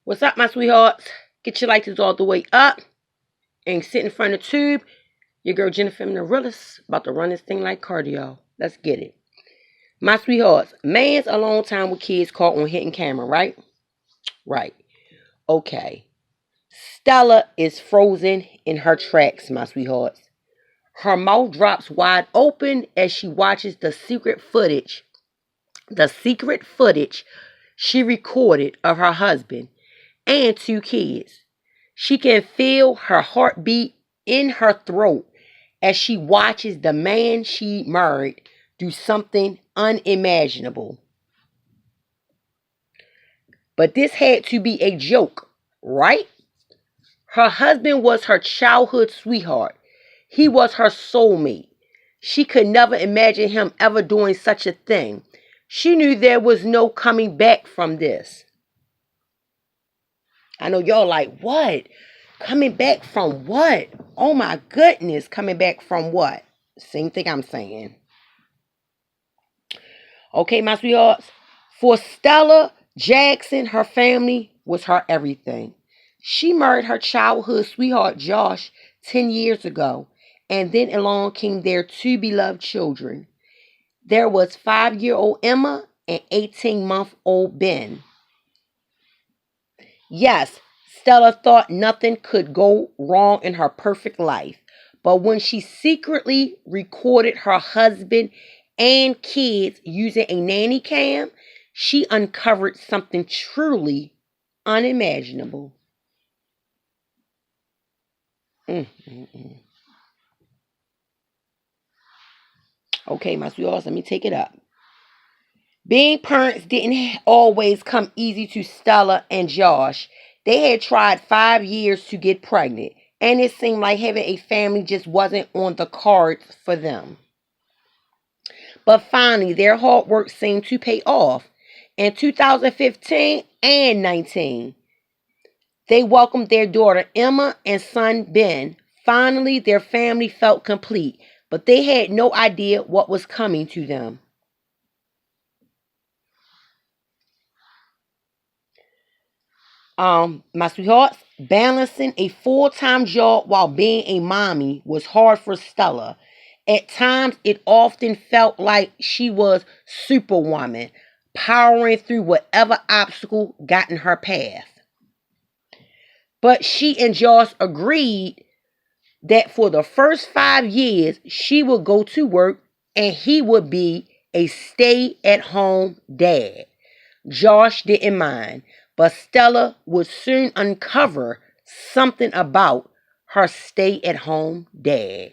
What's up, my sweethearts? Get your lighters all the way up and sit in front of the tube. Your girl Jennifer the realist about to run this thing like cardio. Let's get it. My sweethearts, man's a long time with kids caught on hidden camera, right? Right. Okay. Stella is frozen in her tracks, my sweethearts. Her mouth drops wide open as she watches the secret footage she recorded of her husband and two kids. She can feel her heartbeat in her throat as she watches the man she married do something unimaginable. But this had to be a joke, right? Her husband was her childhood sweetheart. He was her soulmate. She could never imagine him ever doing such a thing. She knew there was no coming back from this. I know y'all like, what? Coming back from what? Oh my goodness, coming back from what? Same thing I'm saying. Okay, my sweethearts. For Stella Jackson, her family was her everything. She married her childhood sweetheart, Josh, 10 years ago. And then along came their two beloved children. There was 5-year-old Emma and 18-month-old Ben. Yes, Stella thought nothing could go wrong in her perfect life. But when she secretly recorded her husband and kids using a Nanny Cam, she uncovered something truly unimaginable. Okay, my sweethearts, let me take it up. Being parents didn't always come easy to Stella and Josh. They had tried 5 years to get pregnant, and it seemed like having a family just wasn't on the cards for them. But finally, their hard work seemed to pay off. In 2015 and 19, they welcomed their daughter Emma and son Ben. Finally, their family felt complete, but they had no idea what was coming to them. My sweethearts, balancing a full-time job while being a mommy was hard for Stella. At times, it often felt like she was Superwoman, powering through whatever obstacle got in her path. But she and Josh agreed that for the first 5 years, she would go to work and he would be a stay-at-home dad. Josh didn't mind, but Stella would soon uncover something about her stay-at-home dad.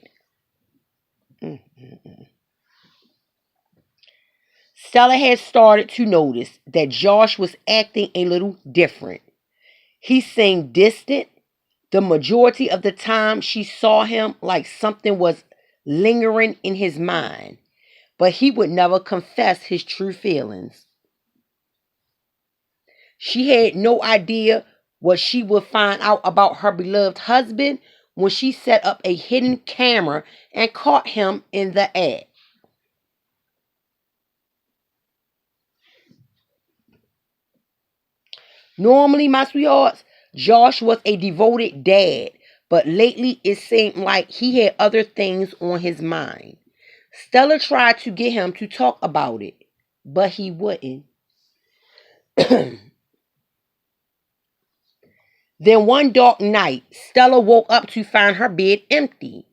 Stella had started to notice that Josh was acting a little different. He seemed distant. The majority of the time she saw him like something was lingering in his mind, but he would never confess his true feelings. She had no idea what she would find out about her beloved husband when she set up a hidden camera and caught him in the act. Normally, my sweethearts, Josh was a devoted dad, but lately it seemed like he had other things on his mind. Stella tried to get him to talk about it, but he wouldn't. Then one dark night, Stella woke up to find her bed empty.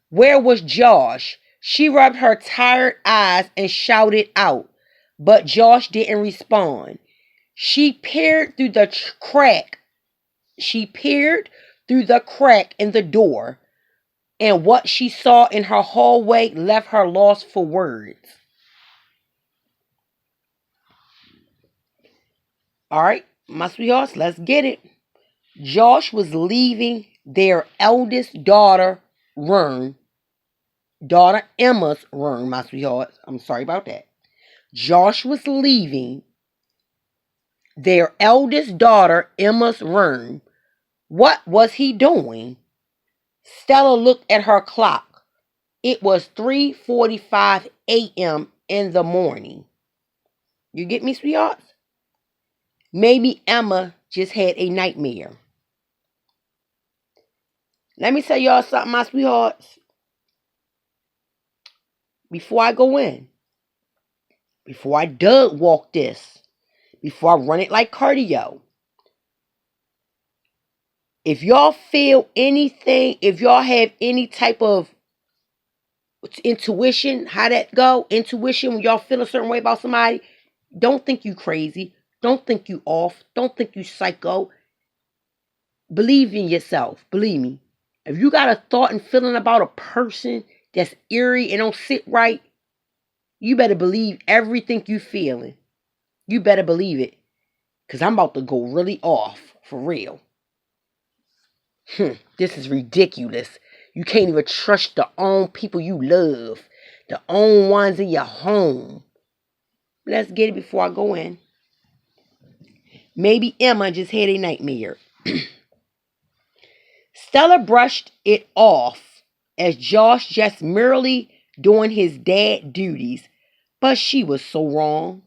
Where was Josh? She rubbed her tired eyes and shouted out, but Josh didn't respond. She peered through the crack. She peered through the crack in the door, and what she saw in her hallway left her lost for words. All right, my sweethearts, let's get it. Josh was leaving their eldest daughter room, daughter Emma's room, my sweethearts. I'm sorry about that. Josh was leaving their eldest daughter Emma's room. What was he doing? Stella looked at her clock. It was 3:45 a.m. in the morning. You get me, sweethearts? Maybe Emma just had a nightmare. Let me tell y'all something, my sweethearts. Before I go in, before I dug walk this, before I run it like cardio, if y'all feel anything, if y'all have any type of intuition, how that go, intuition, when y'all feel a certain way about somebody, don't think you crazy. Don't think you off. Don't think you psycho. Believe in yourself. Believe me. If you got a thought and feeling about a person that's eerie and don't sit right, you better believe everything you feeling. You better believe it. Because I'm about to go really off. For real. This is ridiculous. You can't even trust the own people you love. The own ones in your home. Let's get it before I go in. Maybe Emma just had a nightmare. Stella brushed it off as Josh just merely doing his dad duties. But she was so wrong.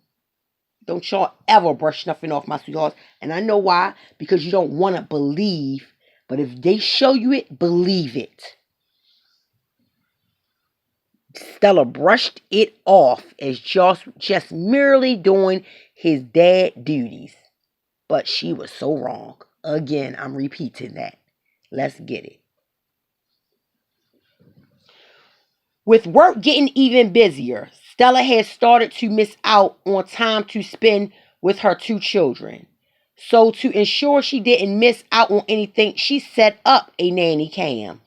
Don't y'all ever brush nothing off, my sweethearts. And I know why. Because you don't want to believe. But if they show you it, believe it. Stella brushed it off as Josh just merely doing his dad duties. But she was so wrong. Again, I'm repeating that. Let's get it. With work getting even busier, Stella had started to miss out on time to spend with her 2 children. So to ensure she didn't miss out on anything, she set up a Nanny Cam.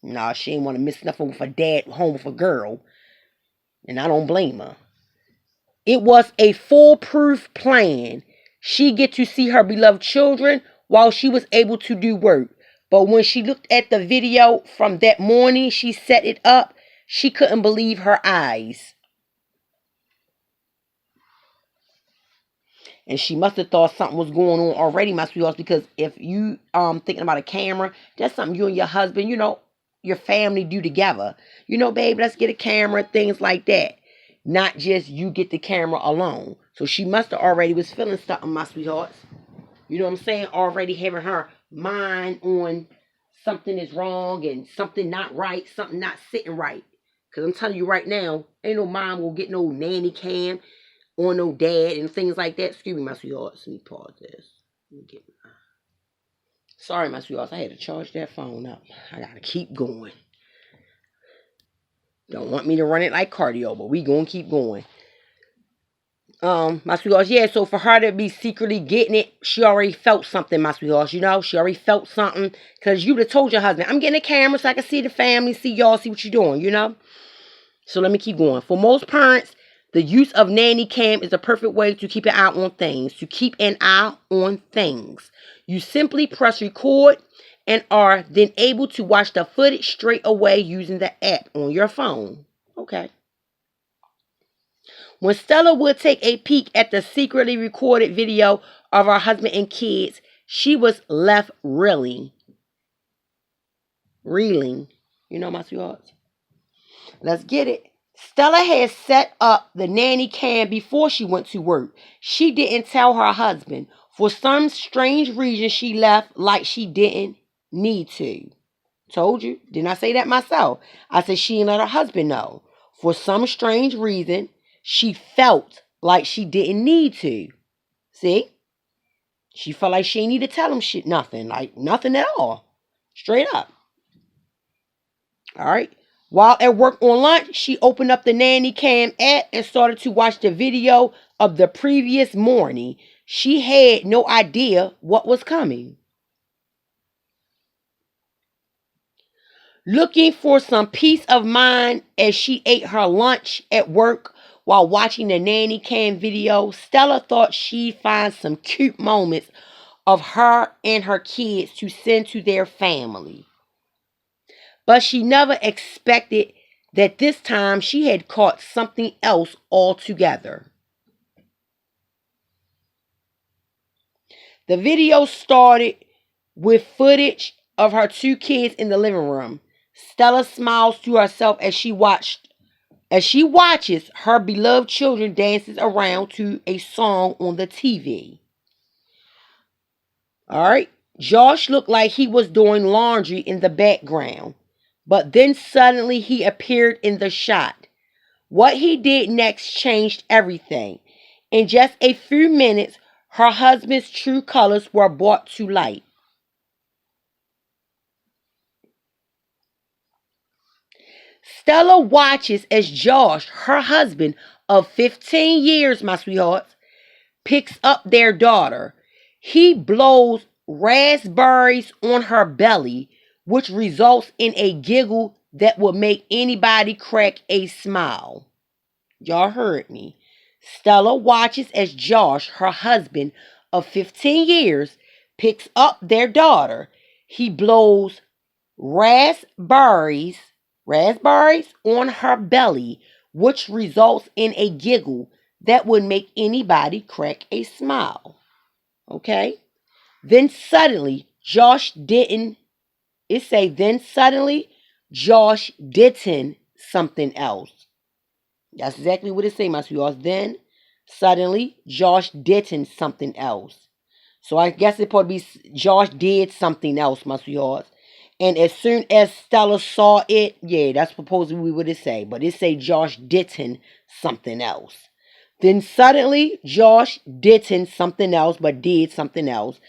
Nah, she didn't want to miss nothing with her dad home with a girl. And I don't blame her. It was a foolproof plan. She get to see her beloved children while she was able to do work. But when she looked at the video from that morning she set it up, she couldn't believe her eyes. And she must have thought something was going on already, my sweethearts, because if you thinking about a camera, that's something you and your husband, your family do together. Babe, let's get a camera, things like that. Not just you get the camera alone. So she must have already was feeling something, my sweethearts. You know what I'm saying? Already having her mind on something is wrong and something not right, something not sitting right. Because I'm telling you right now, ain't no mom will get no nanny cam on no dad and things like that. Excuse me, my sweethearts. Let me pause this. Sorry, my sweethearts. I had to charge that phone up. I got to keep going. Don't want me to run it like cardio, but we gonna keep going. My sweethearts, yeah, so for her to be secretly getting it, she already felt something, my sweethearts, she already felt something, because you would have told your husband, I'm getting a camera so I can see the family, see y'all, see what you're doing, So let me keep going. For most parents, the use of Nanny Cam is a perfect way to keep an eye on things, You simply press record and are then able to watch the footage straight away using the app on your phone. Okay. When Stella would take a peek at the secretly recorded video of her husband and kids, she was left reeling. My sweethearts. Let's get it. Stella had set up the Nanny Cam before she went to work. She didn't tell her husband. For some strange reason, she left like she didn't need to. Told you. Didn't I say that myself? I said she didn't let her husband know. For some strange reason, she felt like she didn't need to. See? She felt like she didn't need to tell him shit, nothing. Like, nothing at all. Straight up. All right? While at work on lunch, she opened up the Nanny Cam app and started to watch the video of the previous morning. She had no idea what was coming. Looking for some peace of mind as she ate her lunch at work while watching the Nanny Cam video, Stella thought she'd find some cute moments of her and her kids to send to their family. But she never expected that this time she had caught something else altogether. The video started with footage of her 2 kids in the living room. Stella smiles to herself as she watches her beloved children dances around to a song on the TV. All right. Josh looked like he was doing laundry in the background, but then suddenly he appeared in the shot. What he did next changed everything. In just a few minutes, her husband's true colors were brought to light. Stella watches as Josh, her husband of 15 years, my sweethearts, picks up their daughter. He blows raspberries on her belly, which results in a giggle that would make anybody crack a smile. Y'all heard me. Stella watches as Josh, her husband of 15 years, picks up their daughter. He blows raspberries on her belly, which results in a giggle that would make anybody crack a smile. Okay? Then suddenly, Josh did something else. That's exactly what it say, my sweethearts. Then suddenly Josh did something else. So I guess it probably be Josh did something else, my sweethearts. And as soon as Stella saw it, yeah, that's supposedly what it say. But it say Josh did something else. Then suddenly Josh did something else, but did something else.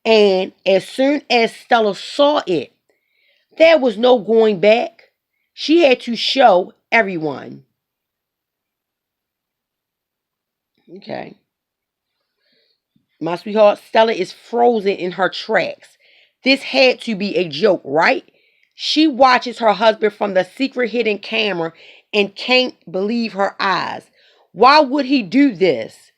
And as soon as Stella saw it, there was no going back. She had to show everyone. Okay. My sweetheart, Stella is frozen in her tracks. This had to be a joke, right? She watches her husband from the secret hidden camera and can't believe her eyes. Why would he do this?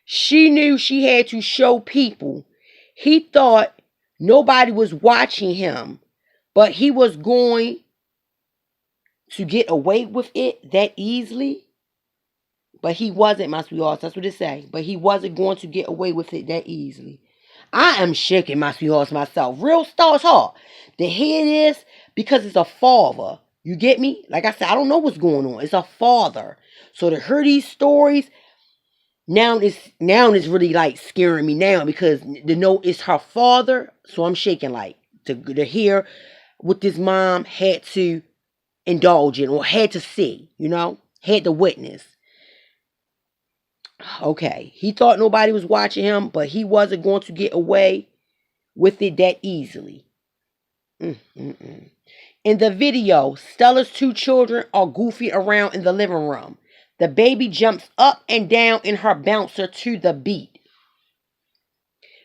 She knew she had to show people. He thought nobody was watching him, but he was going to get away with it that easily. But he wasn't, my sweethearts. That's what it say. But he wasn't going to get away with it that easily. I am shaking, my sweethearts, myself. Real starts hard. The head is because it's a father. You get me? Like I said, I don't know what's going on. It's a father. So to hear these stories, now it's really like scaring me now because to know it's her father. So I'm shaking like to hear what this mom had to indulge in or had to see, had to witness. Okay, he thought nobody was watching him, but he wasn't going to get away with it that easily. In the video, Stella's two children are goofy around in the living room. The baby jumps up and down in her bouncer to the beat.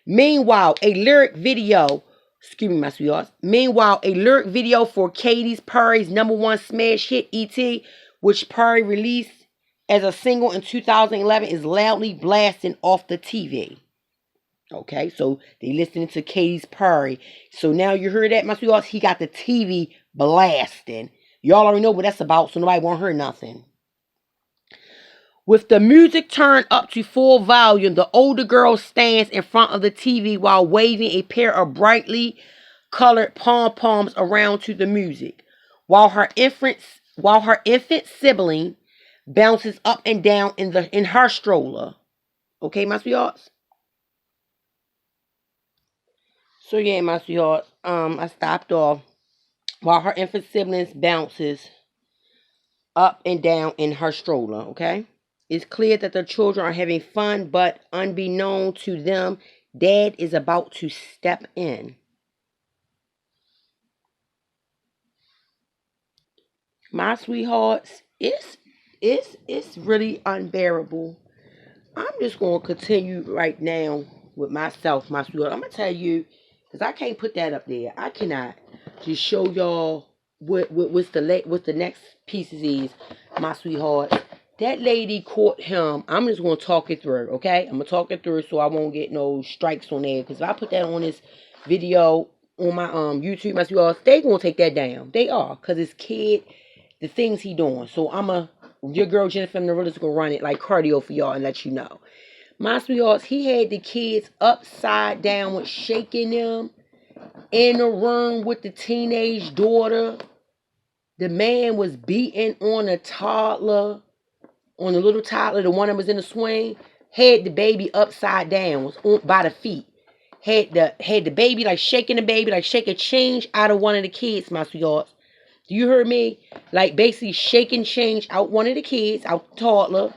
Meanwhile, a lyric video for Katy Perry's #1 smash hit "E.T.," which Perry released as a single in 2011, is loudly blasting off the TV. Okay, so they listening to Katy Perry. So now you heard that, my sweethearts. He got the TV blasting. Y'all already know what that's about, so nobody won't hear nothing. With the music turned up to full volume, the older girl stands in front of the TV while waving a pair of brightly colored pom-poms around to the music, while her infant sibling bounces up and down in her stroller. Okay, my sweethearts? So yeah, my sweethearts, I stopped off while her infant siblings bounces up and down in her stroller, okay? It's clear that the children are having fun, but unbeknown to them, Dad is about to step in. My sweethearts, it's really unbearable. I'm just gonna continue right now with myself, my sweetheart. I'm gonna tell you, because I can't put that up there. I cannot just show y'all what's the next pieces is, my sweetheart. That lady caught him. I'm just gonna talk it through, okay? I'm gonna talk it through so I won't get no strikes on there. Because if I put that on this video on my YouTube, my sweetheart, they gonna take that down. They are, because it's kid, the things he doing. So your girl Jennifer Narilla is gonna run it like cardio for y'all and let you know. My sweethearts, he had the kids upside down with shaking them in a room with the teenage daughter. The man was beating on a toddler, on the little toddler, the one that was in the swing, had the baby upside down, was on by the feet. Had the baby, like shaking the baby, like shaking change out of one of the kids, my sweethearts. Do you hear me? Like basically shaking change out one of the kids, out the toddler.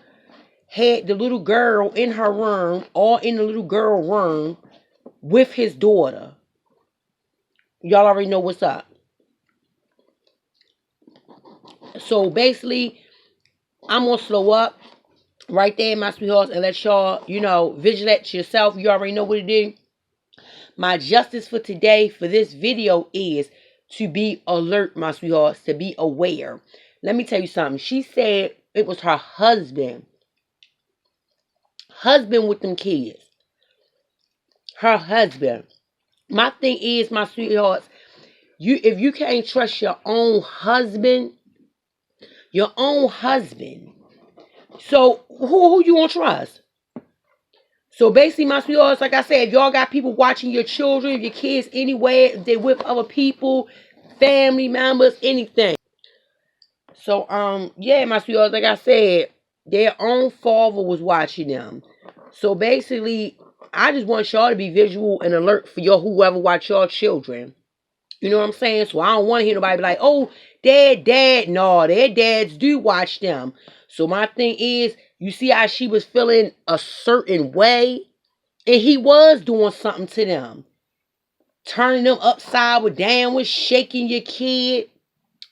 Had the little girl in her room, all in the little girl room, with his daughter. Y'all already know what's up. So basically, I'm gonna slow up right there, my sweethearts, and let y'all, vigilate yourself. You already know what it is. My justice for today for this video is to be alert, my sweethearts, to be aware. Let me tell you something. She said it was her husband with them kids. Her husband. My thing is, my sweethearts, if you can't trust your own husband, so who you gonna trust? So basically, my sweethearts, like I said, if y'all got people watching your children, your kids anywhere, if they with other people, family members, anything. So yeah, my sweethearts, like I said, their own father was watching them. So basically, I just want y'all to be visual and alert for your whoever watch your children. You know what I'm saying? So I don't want to hear nobody be like, oh, dad. No, their dads do watch them. So my thing is, you see how she was feeling a certain way? And he was doing something to them. Turning them upside down with shaking your kid,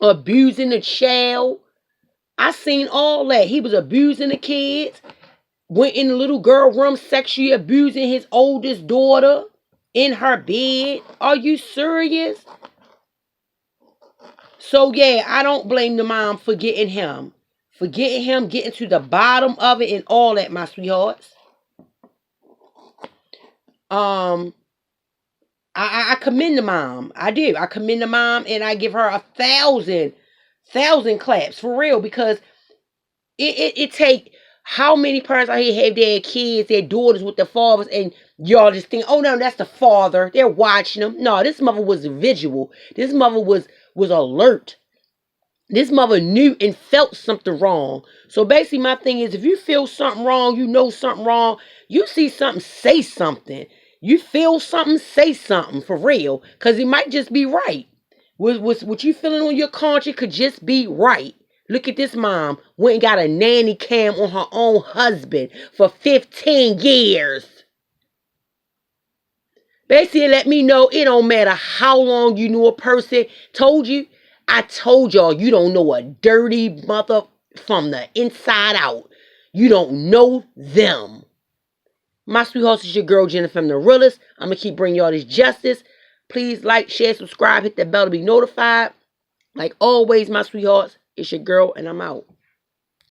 abusing the child. I seen all that. He was abusing the kids. Went in the little girl room, sexually abusing his oldest daughter in her bed. Are you serious? So yeah, I don't blame the mom for getting him. Getting to the bottom of it and all that, my sweethearts. I commend the mom. I do. I commend the mom and I give her 1,000 claps for real, because it take how many parents out here have their kids, their daughters with their fathers, and y'all just think, oh no, that's the father. They're watching them. No, this mother was visual. This mother was alert. This mother knew and felt something wrong. So basically my thing is, if you feel something wrong, you know something wrong, you see something, say something. You feel something, say something for real. Because it might just be right. What you feeling on your conscience could just be right. Look at this mom. Went and got a nanny cam on her own husband for 15 years. Basically let me know it don't matter how long you knew a person. I told y'all you don't know a dirty mother from the inside out. You don't know them. My sweethearts, is your girl Jennifer from the realest. I'm going to keep bringing y'all this justice. Please like, share, subscribe, hit that bell to be notified. Like always, my sweethearts, it's your girl and I'm out.